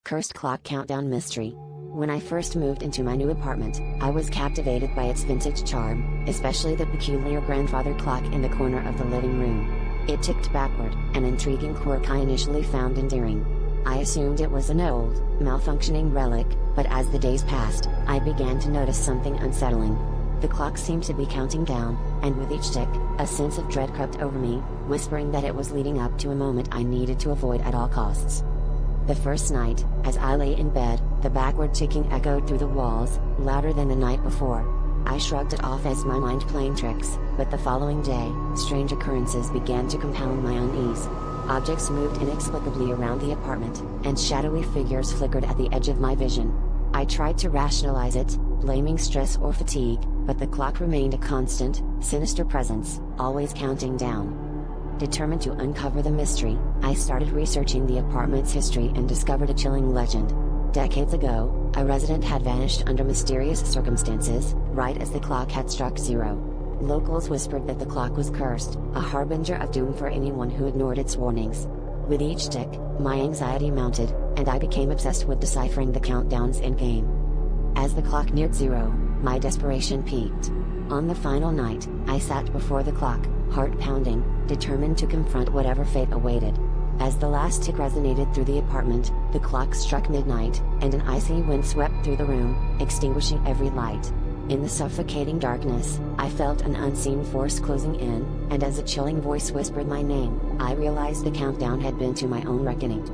Cursed Clock Countdown Mystery. When I first moved into my new apartment, I was captivated by its vintage charm, especially the peculiar grandfather clock in the corner of the living room. It ticked backward, an intriguing quirk I initially found endearing. I assumed it was an old, malfunctioning relic, but as the days passed, I began to notice something unsettling. The clock seemed to be counting down, and with each tick, a sense of dread crept over me, whispering that it was leading up to a moment I needed to avoid at all costs. The first night, as I lay in bed, the backward ticking echoed through the walls, louder than the night before. I shrugged it off as my mind playing tricks, but the following day, strange occurrences began to compound my unease. Objects moved inexplicably around the apartment, and shadowy figures flickered at the edge of my vision. I tried to rationalize it, blaming stress or fatigue, but the clock remained a constant, sinister presence, always counting down. Determined to uncover the mystery, I started researching the apartment's history and discovered a chilling legend. Decades ago, a resident had vanished under mysterious circumstances, right as the clock had struck zero. Locals whispered that the clock was cursed, a harbinger of doom for anyone who ignored its warnings. With each tick, my anxiety mounted, and I became obsessed with deciphering the countdown's endgame. As the clock neared zero, my desperation peaked. On the final night, I sat before the clock, heart pounding, determined to confront whatever fate awaited. As the last tick resonated through the apartment, the clock struck midnight, and an icy wind swept through the room, extinguishing every light. In the suffocating darkness, I felt an unseen force closing in, and as a chilling voice whispered my name, I realized the countdown had been to my own reckoning.